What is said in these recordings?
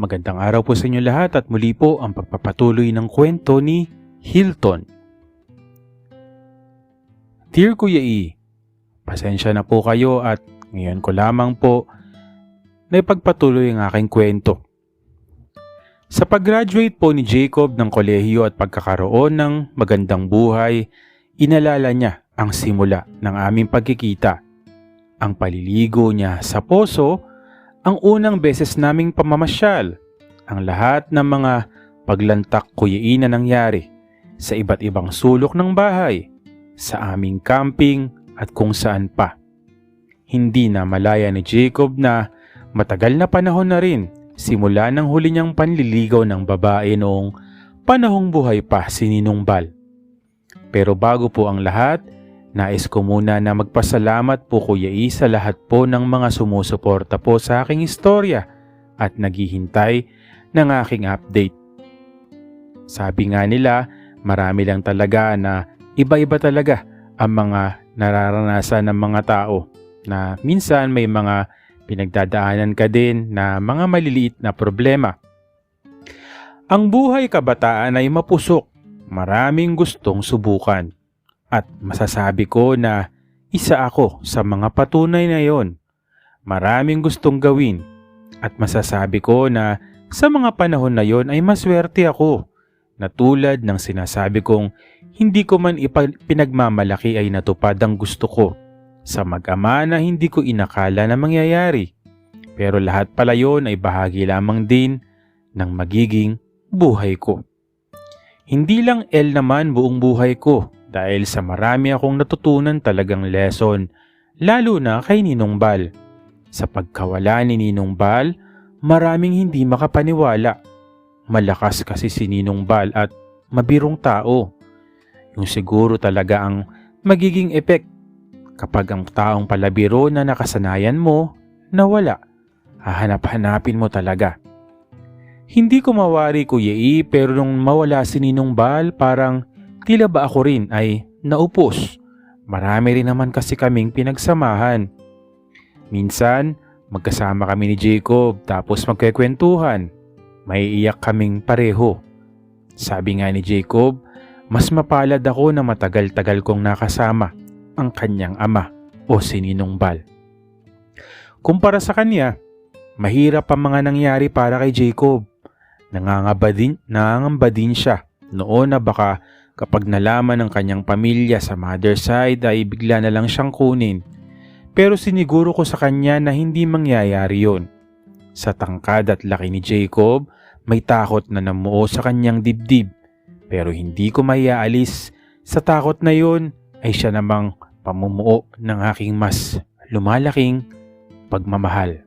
Magandang araw po sa inyo lahat at muli po ang pagpapatuloy ng kwento ni Hilton. Dear Kuya E, pasensya na po kayo at ngayon ko lamang po na ipagpatuloy ang aking kwento. Sa pag-graduate po ni Jacob ng kolehiyo at pagkakaroon ng magandang buhay, inalala niya ang simula ng aming pagkikita. Ang paliligo niya sa poso, ang unang beses naming pamamasyal, ang lahat ng mga paglantak Kuya E na nangyari sa iba't ibang sulok ng bahay, sa aming camping at kung saan pa. Hindi na malaya ni Jacob na matagal na panahon na rin simula ng huli niyang panliligaw ng babae noong panahong buhay pa si Ninong Bal. Pero bago po ang lahat, nais ko muna na magpasalamat po Kuya E sa lahat po ng mga sumusuporta po sa aking istorya at naghihintay ng aking update. Sabi nga nila, marami lang talaga na iba-iba talaga ang mga nararanasan ng mga tao na minsan may mga pinagdadaanan ka din na mga maliliit na problema. Ang buhay kabataan ay mapusok, maraming gustong subukan. At masasabi ko na isa ako sa mga patunay na yon. Maraming gustong gawin at masasabi ko na sa mga panahon na yon ay maswerte ako na tulad ng sinasabi kong hindi ko man pinagmamalaki ay natupad ang gusto ko sa mag-ama na hindi ko inakala na mangyayari. Pero lahat pala yon ay bahagi lamang din ng magiging buhay ko. Hindi lang naman buong buhay ko. Dahil sa marami akong natutunan talagang lesson, lalo na kay Ninong Bal. Sa pagkawala ni Ninong Bal, maraming hindi makapaniwala. Malakas kasi si Ninong Bal at mabirong tao. Yung siguro talaga ang magiging epek kapag ang taong palabiro na nakasanayan mo, nawala. Hahanap-hanapin mo talaga. Hindi ko mawari Kuya E pero nung mawala si Ninong Bal parang tila ba ako rin ay naupos. Marami rin naman kasi kaming pinagsamahan. Minsan, magkasama kami ni Jacob tapos magkikwentuhan. May iyak kaming pareho. Sabi nga ni Jacob, mas mapalad ako na matagal-tagal kong nakasama ang kanyang ama o si Ninong Bal. Kumpara sa kanya, mahirap ang mga nangyari para kay Jacob. Nangangamba din siya noon na baka kapag nalaman ng kanyang pamilya sa mother side ay bigla na lang siyang kunin. Pero siniguro ko sa kanya na hindi mangyayari yon. Sa tangkad at laki ni Jacob, may takot na namuo sa kanyang dibdib. Pero hindi ko maiaalis sa takot na yon ay siya namang pamumuo ng aking mas lumalaking pagmamahal.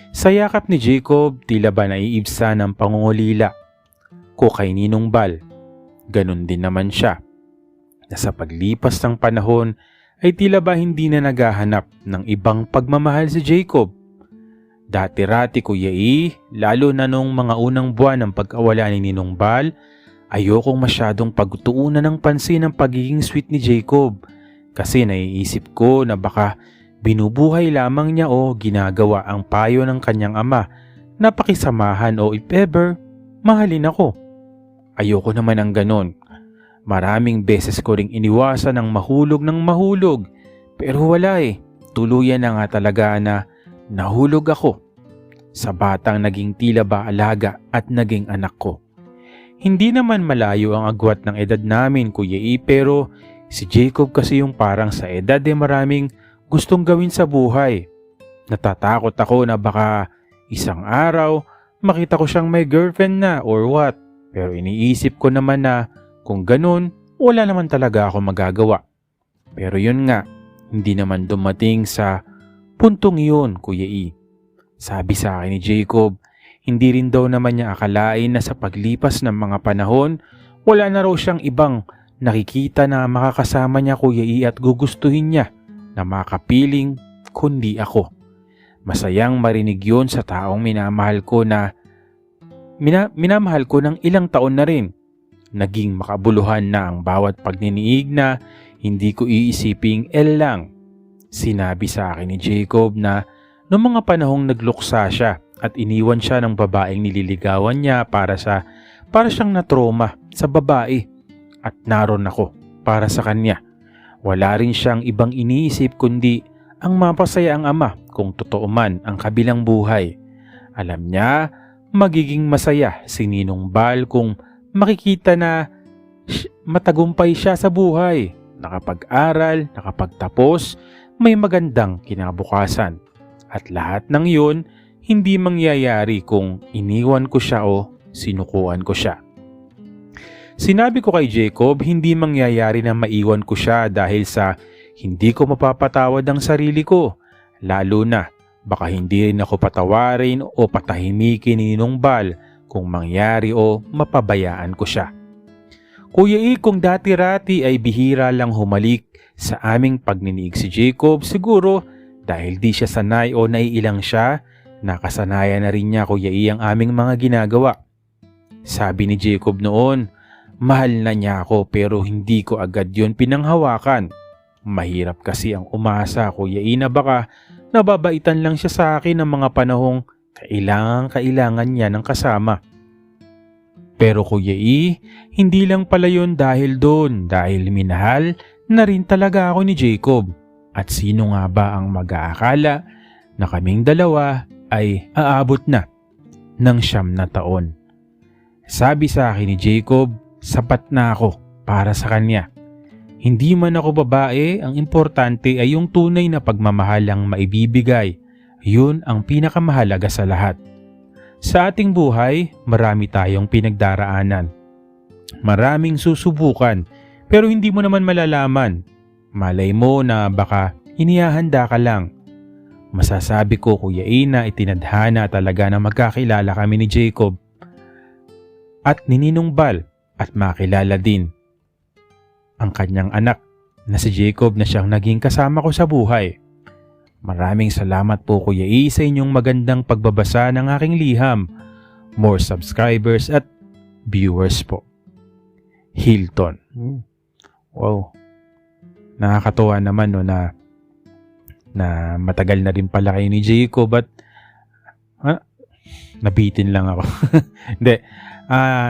Sa yakap ni Jacob, tila ba naiibsa ng pangungulila ko kay Ninong Bal. Ganon din naman siya, na sa paglipas ng panahon ay tila ba hindi na naghahanap ng ibang pagmamahal si Jacob. Dati-rati Kuya E, lalo na nung mga unang buwan ng pagkawala ni Ninong Bal, ayokong masyadong pagtuunan ng pansin ang pagiging sweet ni Jacob kasi naiisip ko na baka binubuhay lamang niya o ginagawa ang payo ng kanyang ama na pakisamahan o if ever, mahalin ako. Ayoko naman ang ganon. Maraming beses ko ring iniwasan ng mahulog pero wala Tuluyan na nga talaga na nahulog ako sa batang naging tila ba alaga at naging anak ko. Hindi naman malayo ang agwat ng edad namin Kuya E pero si Jacob kasi yung parang sa edad maraming gustong gawin sa buhay. Natatakot ako na baka isang araw makita ko siyang may girlfriend na or what. Pero iniisip ko naman na kung ganun, wala naman talaga ako magagawa. Pero yun nga, hindi naman dumating sa puntong iyon, Kuya E. Sabi sa akin ni Jacob, hindi rin daw naman niya akalain na sa paglipas ng mga panahon, wala na raw siyang ibang nakikita na makakasama niya Kuya E at gugustuhin niya na makapiling kundi ako. Masayang marinig yun sa taong minamahal ko na minamahal ko ng ilang taon na rin. Naging makabuluhan na ang bawat pagniniig na hindi ko iisiping lang. Sinabi sa akin ni Jacob na noong mga panahong nagluksa siya at iniwan siya ng babaeng nililigawan niya para siyang natroma sa babae at naroon ako para sa kanya. Wala rin siyang ibang iniisip kundi ang mapasaya ang ama kung totoo man ang kabilang buhay. Alam niya magiging masaya si Ninong Bal kung makikita na matagumpay siya sa buhay, nakapag-aral, nakapagtapos, may magandang kinabukasan. At lahat ng yun, hindi mangyayari kung iniwan ko siya o sinukuan ko siya. Sinabi ko kay Jacob, hindi mangyayari na maiwan ko siya dahil sa hindi ko mapapatawad ang sarili ko. Lalo na, baka hindi rin ako patawarin o patahimikin ni Ninong Bal kung mangyari o mapabayaan ko siya. Kuya E, kung dati-rati ay bihira lang humalik sa aming pagniniig si Jacob, siguro dahil di siya sanay o naiilang siya, nakasanayan na rin niya Kuya E ang aming mga ginagawa. Sabi ni Jacob noon, mahal na niya ako pero hindi ko agad yon pinanghawakan. Mahirap kasi ang umasa Kuya E na baka nababaitan lang siya sa akin ng mga panahong kailangan niya ng kasama. Pero Kuya E, hindi lang pala yun dahil doon, dahil minahal na rin talaga ako ni Jacob. At sino nga ba ang mag-aakala na kaming dalawa ay aabot na ng 9 na taon. Sabi sa akin ni Jacob, sapat na ako para sa kanya. Hindi man ako babae, ang importante ay yung tunay na pagmamahal ang maibibigay. Yun ang pinakamahalaga sa lahat. Sa ating buhay, marami tayong pinagdaraanan. Maraming susubukan, pero hindi mo naman malalaman. Malay mo na baka inihahanda ka lang. Masasabi ko Kuya E na itinadhana talaga na magkakilala kami ni Jacob at ni Ninong Bal at makilala din ang kanyang anak na si Jacob na siyang naging kasama ko sa buhay. Maraming salamat po Kuya E sa inyong magandang pagbabasa ng aking liham. More subscribers at viewers po. Hilton. Wow. Nakakatuwa naman no na matagal na rin pala kayo ni Jacob at nabitin lang ako. Hindi.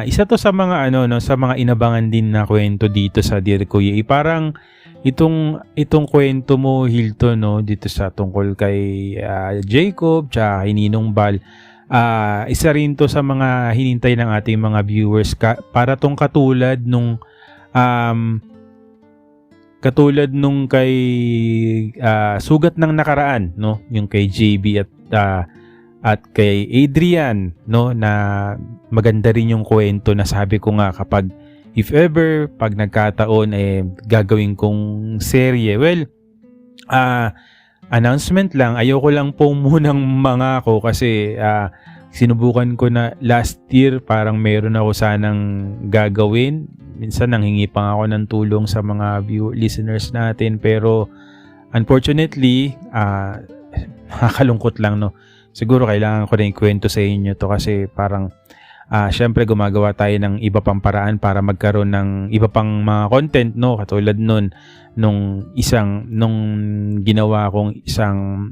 Isa to sa mga sa mga inabangan din na kwento dito sa Dear Kuya E. Parang itong kwento mo Hilton dito sa tungkol kay Jacob tsaka kay Ninong Bal. Isa rin to sa mga hinintay ng ating mga viewers para tong katulad nung kay sugat ng nakaraan yung kay JB at kay Adrian na maganda rin yung kwento na sabi ko nga kapag if ever pag nagkataon gagawin kong serye. Well, announcement lang, ayoko lang po munang mangako kasi sinubukan ko na last year, parang meron ako sanang gagawin. Minsan nanghingi pa ako ng tulong sa mga listeners natin, pero unfortunately nakakalungkot lang siguro kailangan ko na ikwento sa inyo to kasi parang syempre gumagawa tayo ng iba pang paraan para magkaroon ng iba pang mga content katulad nung ginawa kong isang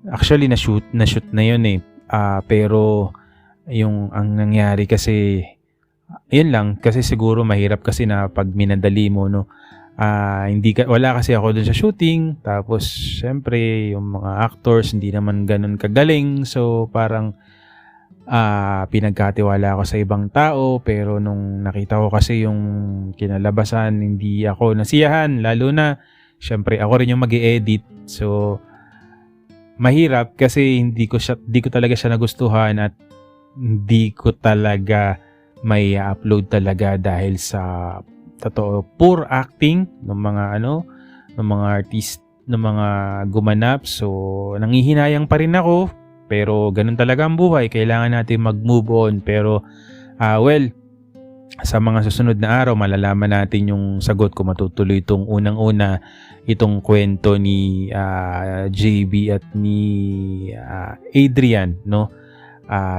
actually na-shoot na yun pero yung ang nangyari kasi yun lang kasi siguro mahirap kasi na pag minadali mo wala kasi ako dun sa shooting, tapos syempre yung mga actors hindi naman ganun kagaling, so parang pinagkatiwala ako sa ibang tao, pero nung nakita ko kasi yung kinalabasan hindi ako nasiyahan, lalo na syempre ako rin yung mag-i-edit, so mahirap kasi hindi ko talaga siya nagustuhan at hindi ko talaga may upload talaga dahil sa totoo poor acting ng mga ng mga artist, ng mga gumanap. So nanghihinayang pa rin ako, pero ganun talaga ang buhay, kailangan natin mag-move on. Pero well, sa mga susunod na araw malalaman natin yung sagot kung matutuloy itong unang-una itong kwento ni JB at ni Adrian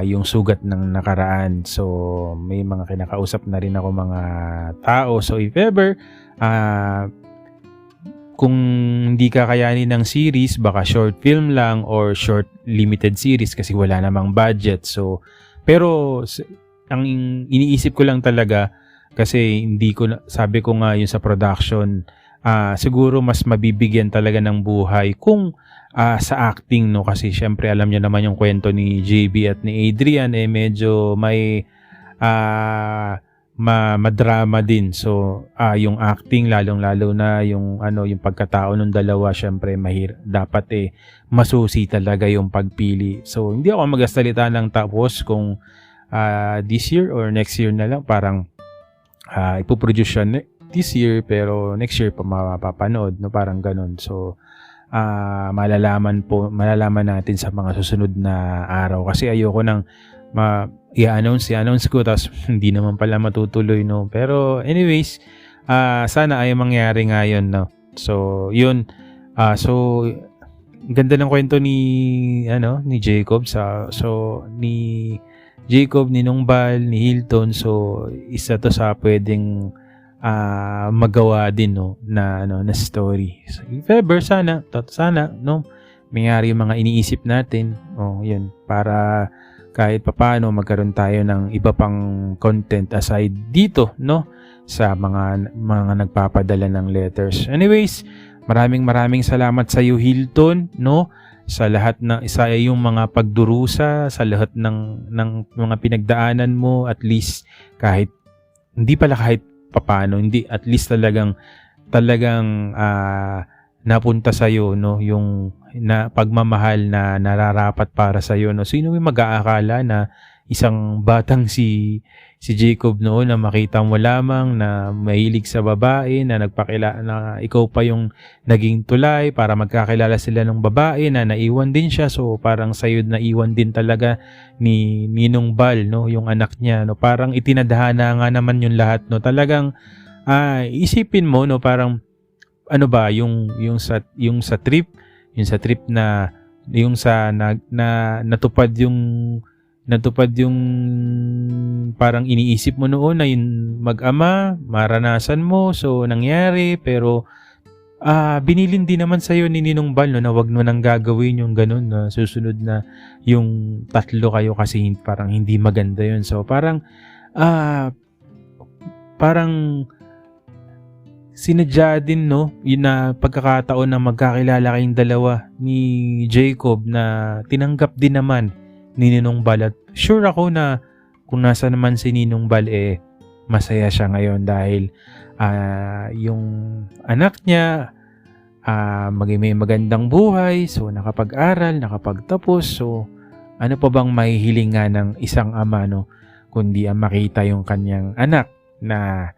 yung sugat ng nakaraan. So may mga kinakausap na rin ako mga tao, so if ever kung hindi kakayanin ng series, baka short film lang or short limited series kasi wala namang budget. So, pero ang iniisip ko lang talaga kasi hindi ko sabi ko nga yun sa production, siguro mas mabibigyan talaga ng buhay kung sa acting, no, kasi syempre alam niyo naman yung kwento ni JB at ni Adrian medyo may madrama din. So yung acting lalong-lalo na yung yung pagkatao ng dalawa, syempre dapat masusi talaga yung pagpili. So hindi ako magasalita ng tapos kung this year or next year na lang, parang ipoproduce siya this year pero next year pa mapapanood, no, parang ganun. So malalaman natin sa mga susunod na araw kasi ayoko nang i-announce ko tapos hindi naman pala matutuloy, no. Pero anyways, sana ay mangyari nga yun, no. So yun, so ganda ng kwento ni Jacob ni Jacob, ni Nungbal, ni Hilton. So isa to sa pwedeng magawa din, no, na story. So, if ever sana no mangyari yung mga iniisip natin, yun, para kahit papaano magkaroon tayo ng iba pang content aside dito, no, sa mga nagpapadala ng letters. Anyways, maraming salamat sa iyo, Hilton, no, sa lahat ng yung mga pagdurusa, sa lahat ng mga pinagdaanan mo. At least kahit papaano, hindi, at least talagang napunta sa iyo, no, yung pagmamahal na nararapat para sa iyo, no. Sino may mag-aakala na isang batang si Jacob noon na makita mo lamang na mahilig sa babae, na na ikaw pa yung naging tulay para magkakilala sila ng babae na naiwan din siya. So parang sa'yo naiwan din talaga ni Nungbal, no, yung anak niya, no. Parang itinadhana nga naman yung lahat, no. Talagang isipin mo, no, parang ano ba yung sa trip na yung natupad yung parang iniisip mo noon na yung mag-ama, maranasan mo, so nangyari. Pero binilin din naman sa'yo ni Nungbal, no, na wag mo nang gagawin yung ganun, na susunod na yung tatlo kayo kasi parang hindi maganda yun. So parang sinadya din, no, yun na pagkakataon na magkakilala kayong dalawa ni Jacob, na tinanggap din naman ni Nungbal. At sure ako na kung nasa naman si Nungbal, masaya siya ngayon dahil yung anak niya may magandang buhay, so nakapag-aral, nakapagtapos. So ano pa bang mahihilingan ng isang ama, no, kundi ang makita yung kanyang anak na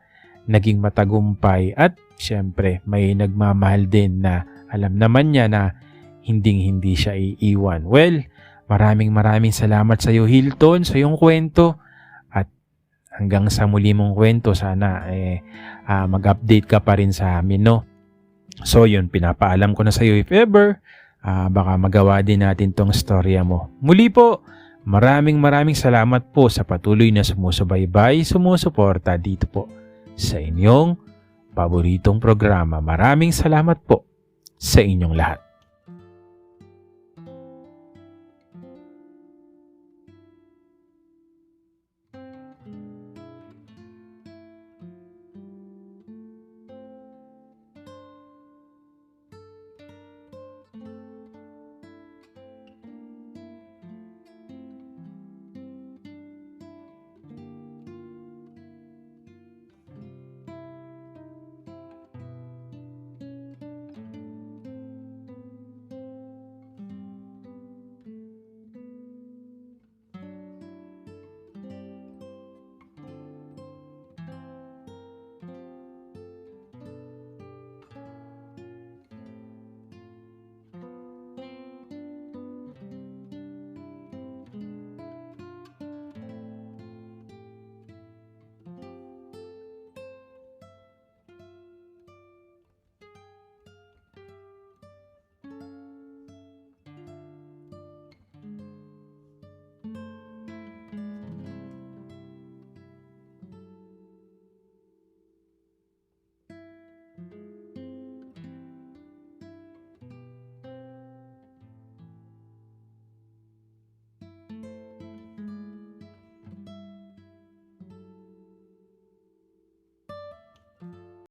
naging matagumpay, at syempre may nagmamahal din na alam naman niya na hindi siya iiwan. Well, maraming salamat sa iyo, Hilton, sa iyong kwento, at hanggang sa muli mong kwento, sana mag-update ka pa rin sa amin, no. So yun, pinapaalam ko na sa iyo, if ever baka magawa din natin tong storya mo. Muli po, maraming salamat po sa patuloy na sumusubaybay, sumusuporta dito po sa inyong paboritong programa. Maraming salamat po sa inyong lahat.